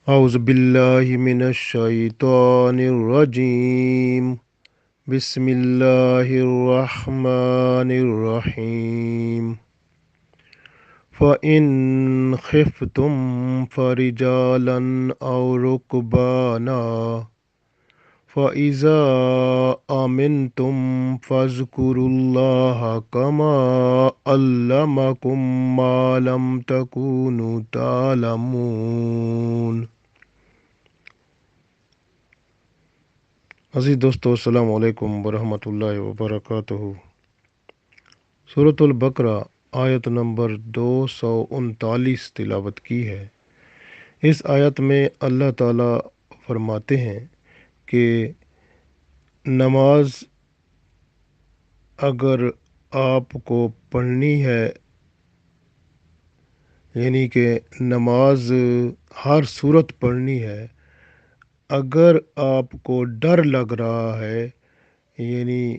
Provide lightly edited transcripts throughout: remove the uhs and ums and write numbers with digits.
اعوذ باللہ من الشیطان الرجیم، بسم اللہ الرحمن الرحیم۔ فَإِنْ خِفْتُمْ فَرِجَالًا أَوْ رُكْبَانًا فَإِذَا أَمِنْتُمْ فَاذْكُرُوا اللَّهَ كَمَا عَلَّمَكُمْ مَا لَمْ تَكُونُوا تَعْلَمُونَ۔ عزیز دوستو، السلام علیکم ورحمۃ اللہ وبرکاتہ۔ سورۃ البقرہ آیت نمبر 239 تلاوت کی ہے۔ اس آیت میں اللہ تعالیٰ فرماتے ہیں کہ نماز اگر آپ کو پڑھنی ہے، یعنی کہ نماز ہر صورت پڑھنی ہے، اگر آپ کو ڈر لگ رہا ہے، یعنی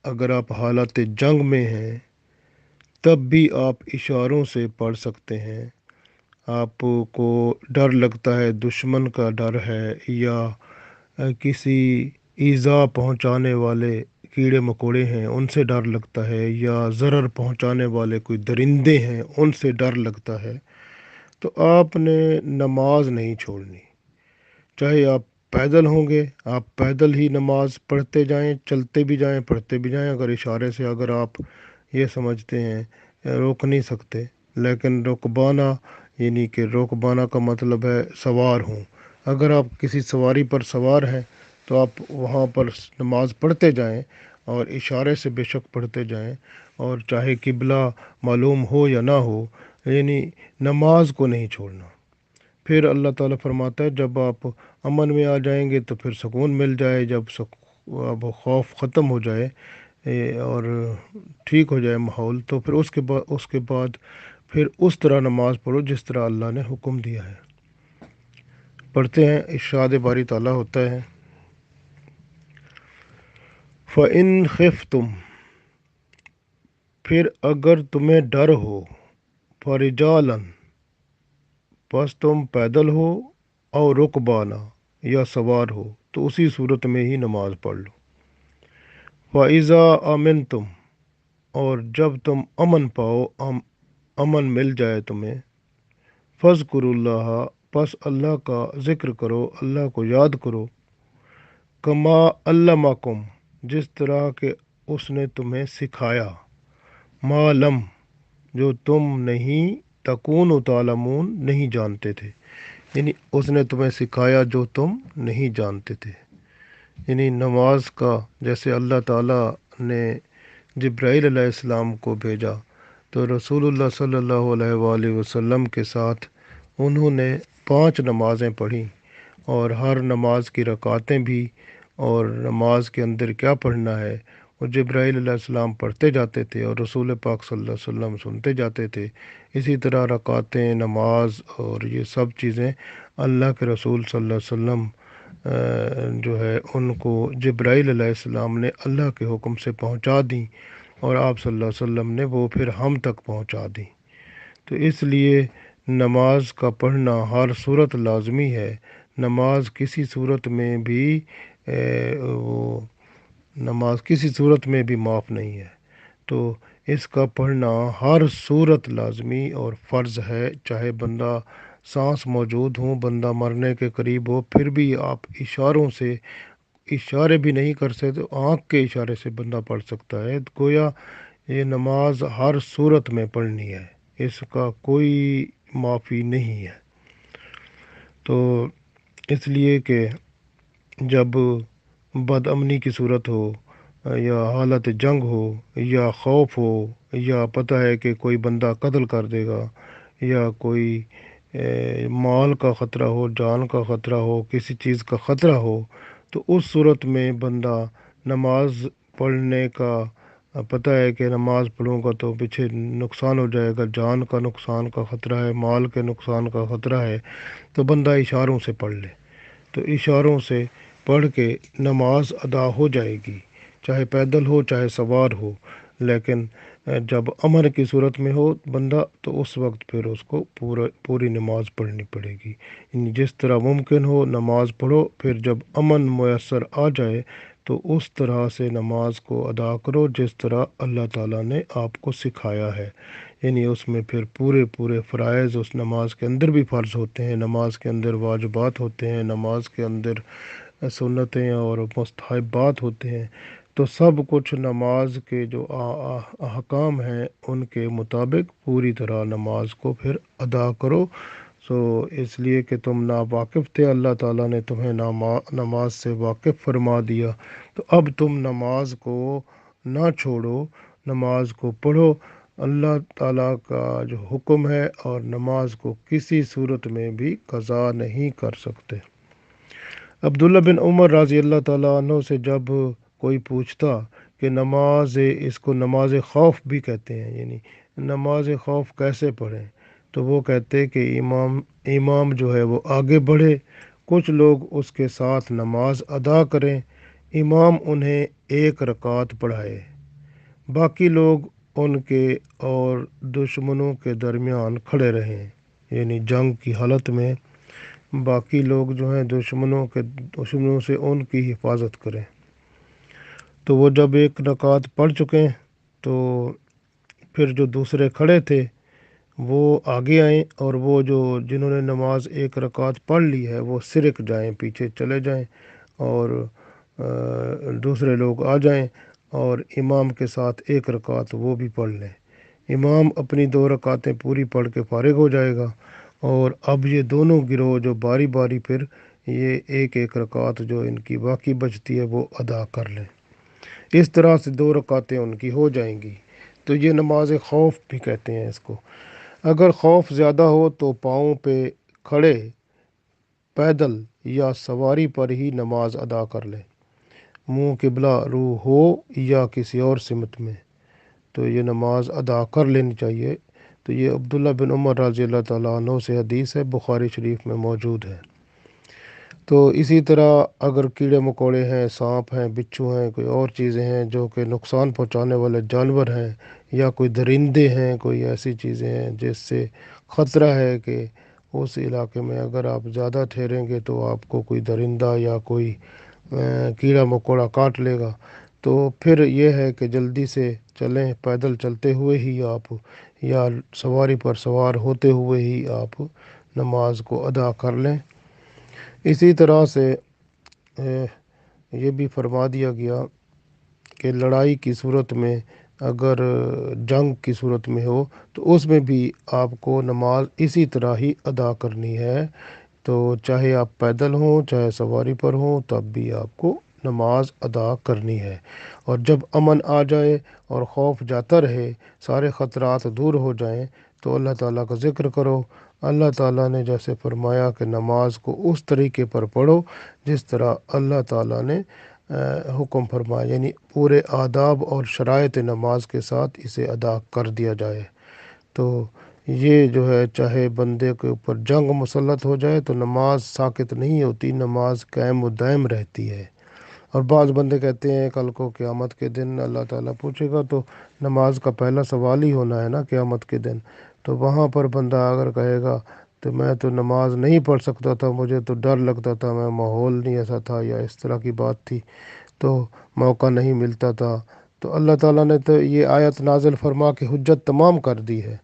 اگر آپ حالت جنگ میں ہیں، تب بھی آپ اشاروں سے پڑھ سکتے ہیں۔ آپ کو ڈر لگتا ہے، دشمن کا ڈر ہے، یا کسی ایذا پہنچانے والے کیڑے مکوڑے ہیں ان سے ڈر لگتا ہے، یا ضرر پہنچانے والے کوئی درندے ہیں ان سے ڈر لگتا ہے، تو آپ نے نماز نہیں چھوڑنی۔ چاہے آپ پیدل ہوں گے، آپ پیدل ہی نماز پڑھتے جائیں، چلتے بھی جائیں، پڑھتے بھی جائیں۔ اگر اشارے سے اگر آپ یہ سمجھتے ہیں روک نہیں سکتے، لیکن رکبانہ، یعنی کہ رکبانہ کا مطلب ہے سوار ہوں۔ اگر آپ کسی سواری پر سوار ہیں تو آپ وہاں پر نماز پڑھتے جائیں اور اشارے سے بے شک پڑھتے جائیں، اور چاہے قبلہ معلوم ہو یا نہ ہو، یعنی نماز کو نہیں چھوڑنا۔ پھر اللہ تعالیٰ فرماتا ہے جب آپ امن میں آ جائیں گے تو پھر سکون مل جائے، جب اب خوف ختم ہو جائے اور ٹھیک ہو جائے ماحول، تو پھر اس کے بعد پھر اس طرح نماز پڑھو جس طرح اللہ نے حکم دیا ہے۔ پڑھتے ہیں، ارشاد باری تعالیٰ ہوتا ہے، فَإِنْ خِفْتُمْ، پھر اگر تمہیں ڈر ہو، فَرِجَالًا، پس تم پیدل ہو، اور رکبانا، یا سوار ہو، تو اسی صورت میں ہی نماز پڑھ لو۔ فَإِذَا أَمِنْتُمْ، اور جب تم امن پاؤ، امن مل جائے تمہیں، فَاذْكُرُوا اللَّهَ، پس اللہ کا ذکر کرو، اللہ کو یاد کرو، کما علمکم، جس طرح کہ اس نے تمہیں سکھایا، ما لم، جو تم نہیں تکون تعلمون، نہیں جانتے تھے، یعنی اس نے تمہیں سکھایا جو تم نہیں جانتے تھے۔ یعنی نماز کا، جیسے اللہ تعالیٰ نے جبرائیل علیہ السلام کو بھیجا تو رسول اللہ صلی اللہ علیہ وآلہ وسلم کے ساتھ انہوں نے 5 نمازیں پڑھیں، اور ہر نماز کی رکعتیں بھی، اور نماز کے اندر کیا پڑھنا ہے وہ جبرائیل علیہ السلام پڑھتے جاتے تھے اور رسول پاک صلی اللہ علیہ وسلم سنتے جاتے تھے۔ اسی طرح رکعتیں، نماز اور یہ سب چیزیں اللہ کے رسول صلی اللہ علیہ وسلم جو ہے ان کو جبرائیل علیہ السلام نے اللہ کے حکم سے پہنچا دیں، اور آپ صلی اللہ علیہ وسلم نے وہ پھر ہم تک پہنچا دیں۔ تو اس لیے نماز کا پڑھنا ہر صورت لازمی ہے۔ نماز کسی صورت میں بھی وہ نماز کسی صورت میں بھی معاف نہیں ہے، تو اس کا پڑھنا ہر صورت لازمی اور فرض ہے۔ چاہے بندہ سانس موجود ہوں، بندہ مرنے کے قریب ہو، پھر بھی آپ اشاروں سے، اشارے بھی نہیں کر سکتے تو آنکھ کے اشارے سے بندہ پڑھ سکتا ہے۔ گویا یہ نماز ہر صورت میں پڑھنی ہے، اس کا کوئی معافی نہیں ہے۔ تو اس لیے کہ جب بد امنی کی صورت ہو، یا حالت جنگ ہو، یا خوف ہو، یا پتہ ہے کہ کوئی بندہ قتل کر دے گا، یا کوئی مال کا خطرہ ہو، جان کا خطرہ ہو، کسی چیز کا خطرہ ہو، تو اس صورت میں بندہ نماز پڑھنے کا پتہ ہے کہ نماز پڑھوں گا تو پیچھے نقصان ہو جائے گا، جان کا نقصان کا خطرہ ہے، مال کے نقصان کا خطرہ ہے، تو بندہ اشاروں سے پڑھ لے، تو اشاروں سے پڑھ کے نماز ادا ہو جائے گی، چاہے پیدل ہو چاہے سوار ہو۔ لیکن جب امن کی صورت میں ہو بندہ تو اس وقت پھر اس کو پوری نماز پڑھنی پڑے گی، یعنی جس طرح ممکن ہو نماز پڑھو، پھر جب امن میسر آ جائے تو اس طرح سے نماز کو ادا کرو جس طرح اللہ تعالیٰ نے آپ کو سکھایا ہے، یعنی اس میں پھر پورے فرائض اس نماز کے اندر بھی فرض ہوتے ہیں، نماز کے اندر واجبات ہوتے ہیں، نماز کے اندر سنتیں اور مستحبات ہوتے ہیں، تو سب کچھ نماز کے جو احکام ہیں ان کے مطابق پوری طرح نماز کو پھر ادا کرو۔ اس لیے کہ تم ناواقف تھے، اللہ تعالیٰ نے تمہیں نماز سے واقف فرما دیا، تو اب تم نماز کو نہ چھوڑو، نماز کو پڑھو۔ اللہ تعالیٰ کا جو حکم ہے اور نماز کو کسی صورت میں بھی قضا نہیں کر سکتے۔ عبداللہ بن عمر رضی اللہ تعالیٰ عنہ سے جب کوئی پوچھتا کہ اس کو نماز خوف بھی کہتے ہیں، یعنی نماز خوف کیسے پڑھیں، تو وہ کہتے کہ امام جو ہے وہ آگے بڑھے، کچھ لوگ اس کے ساتھ نماز ادا کریں، امام انہیں 1 رکعت پڑھائے، باقی لوگ ان کے اور دشمنوں کے درمیان کھڑے رہیں، یعنی جنگ کی حالت میں باقی لوگ جو ہیں دشمنوں سے ان کی حفاظت کریں۔ تو وہ جب 1 رکعت پڑھ چکے تو پھر جو دوسرے کھڑے تھے وہ آگے آئیں، اور وہ جنہوں نے نماز 1 رکعت پڑھ لی ہے وہ سرک جائیں، پیچھے چلے جائیں، اور دوسرے لوگ آ جائیں اور امام کے ساتھ 1 رکعت وہ بھی پڑھ لیں۔ امام اپنی 2 رکعتیں پوری پڑھ کے فارغ ہو جائے گا، اور اب یہ دونوں گروہ جو باری باری پھر یہ 1 رکعت جو ان کی باقی بچتی ہے وہ ادا کر لیں، اس طرح سے 2 رکعتیں ان کی ہو جائیں گی۔ تو یہ نماز خوف بھی کہتے ہیں اس کو۔ اگر خوف زیادہ ہو تو پاؤں پہ کھڑے پیدل یا سواری پر ہی نماز ادا کر لیں، منہ قبلہ رو ہو یا کسی اور سمت میں، تو یہ نماز ادا کر لینی چاہیے۔ تو یہ عبداللہ بن عمر رضی اللہ تعالیٰ عنہ سے حدیث ہے، بخاری شریف میں موجود ہے۔ تو اسی طرح اگر کیڑے مکوڑے ہیں، سانپ ہیں، بچھو ہیں، کوئی اور چیزیں ہیں جو کہ نقصان پہنچانے والے جانور ہیں، یا کوئی درندے ہیں، کوئی ایسی چیزیں ہیں جس سے خطرہ ہے کہ اس علاقے میں اگر آپ زیادہ ٹھہریں گے تو آپ کو کوئی درندہ یا کوئی کیڑا مکوڑا کاٹ لے گا، تو پھر یہ ہے کہ جلدی سے چلیں، پیدل چلتے ہوئے ہی آپ یا سواری پر سوار ہوتے ہوئے ہی آپ نماز کو ادا کر لیں۔ اسی طرح سے یہ بھی فرما دیا گیا کہ لڑائی کی صورت میں اگر جنگ کی صورت میں ہو تو اس میں بھی آپ کو نماز اسی طرح ہی ادا کرنی ہے، تو چاہے آپ پیدل ہوں چاہے سواری پر ہوں تب بھی آپ کو نماز ادا کرنی ہے۔ اور جب امن آ جائے اور خوف جاتا رہے، سارے خطرات دور ہو جائیں، تو اللہ تعالیٰ کا ذکر کرو۔ اللہ تعالیٰ نے جیسے فرمایا کہ نماز کو اس طریقے پر پڑھو جس طرح اللہ تعالیٰ نے حکم فرمایا، یعنی پورے آداب اور شرائط نماز کے ساتھ اسے ادا کر دیا جائے۔ تو یہ جو ہے چاہے بندے کے اوپر جنگ مسلط ہو جائے تو نماز ساکت نہیں ہوتی، نماز قائم و دائم رہتی ہے۔ اور بعض بندے کہتے ہیں کل کو قیامت کے دن اللہ تعالیٰ پوچھے گا تو نماز کا پہلا سوال ہی ہونا ہے نا قیامت کے دن، تو وہاں پر بندہ اگر کہے گا تو میں تو نماز نہیں پڑھ سکتا تھا، مجھے تو ڈر لگتا تھا، میں ماحول نہیں ایسا تھا یا اس طرح کی بات تھی تو موقع نہیں ملتا تھا، تو اللہ تعالیٰ نے تو یہ آیت نازل فرما کے حجت تمام کر دی ہے،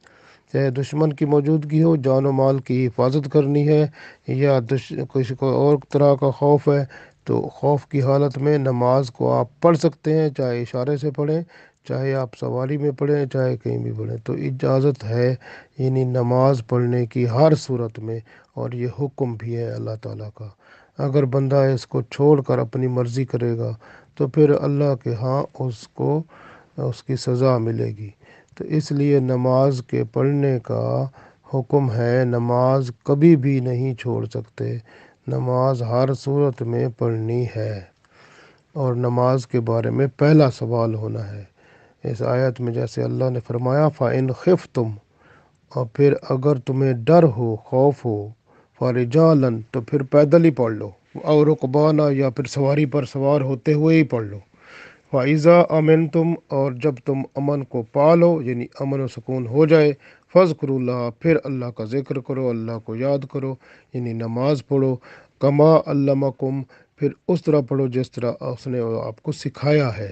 چاہے دشمن کی موجودگی ہو، جان و مال کی حفاظت کرنی ہے، یا کسی کو اور طرح کا خوف ہے، تو خوف کی حالت میں نماز کو آپ پڑھ سکتے ہیں، چاہے اشارے سے پڑھیں، چاہے آپ سواری میں پڑھیں، چاہے کہیں بھی پڑھیں، تو اجازت ہے یعنی نماز پڑھنے کی ہر صورت میں، اور یہ حکم بھی ہے اللہ تعالیٰ کا۔ اگر بندہ اس کو چھوڑ کر اپنی مرضی کرے گا تو پھر اللہ کے ہاں اس کی سزا ملے گی۔ تو اس لیے نماز کے پڑھنے کا حکم ہے، نماز کبھی بھی نہیں چھوڑ سکتے، نماز ہر صورت میں پڑھنی ہے، اور نماز کے بارے میں پہلا سوال ہونا ہے۔ اس آیت میں جیسے اللہ نے فرمایا فَإِنْ خِفْتُمْ، اور پھر اگر تمہیں ڈر ہو، خوف ہو، فَرِجَالًا، تو پھر پیدل ہی پڑھ لو، اور رُکْبَانًا، یا پھر سواری پر سوار ہوتے ہوئے ہی پڑھ لو، فائزہ امن تم، اور جب تم امن کو پالو یعنی امن و سکون ہو جائے، فضکر اللہ پھر اللہ کا ذکر کرو، اللہ کو یاد کرو، یعنی نماز پڑھو، کما علمکم پھر اس طرح پڑھو جس طرح اس نے آپ کو سکھایا ہے،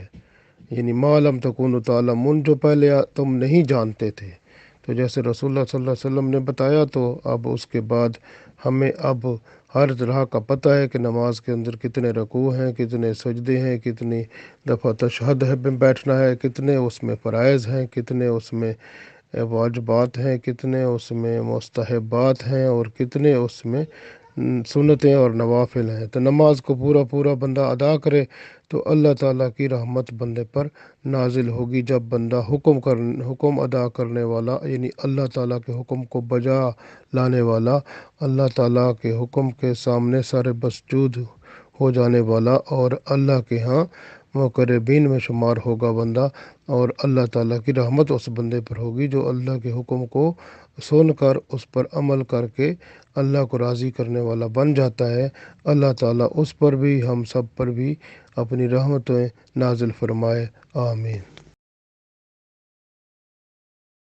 یعنی ما لم تکونوا تعلمون جو پہلے تم نہیں جانتے تھے۔ تو جیسے رسول اللہ صلی اللہ علیہ وسلم نے بتایا، تو اب اس کے بعد ہمیں اب ہر طرح کا پتہ ہے کہ نماز کے اندر کتنے رکوع ہیں، کتنے سجدے ہیں، کتنی دفعہ تشہد ہے میں بیٹھنا ہے، کتنے اس میں فرائض ہیں، کتنے اس میں واجبات ہیں، کتنے اس میں مستحبات ہیں، اور کتنے اس میں سنتیں اور نوافل ہیں۔ تو نماز کو پورا پورا بندہ ادا کرے تو اللہ تعالیٰ کی رحمت بندے پر نازل ہوگی۔ جب بندہ حکم ادا کرنے والا، یعنی اللہ تعالیٰ کے حکم کو بجا لانے والا، اللہ تعالیٰ کے حکم کے سامنے سارے مسجود ہو جانے والا، اور اللہ کے ہاں مقربین میں شمار ہوگا بندہ، اور اللہ تعالیٰ کی رحمت اس بندے پر ہوگی جو اللہ کے حکم کو سن کر اس پر عمل کر کے اللہ کو راضی کرنے والا بن جاتا ہے۔ اللہ تعالیٰ اس پر بھی، ہم سب پر بھی اپنی رحمتیں نازل فرمائے، آمین۔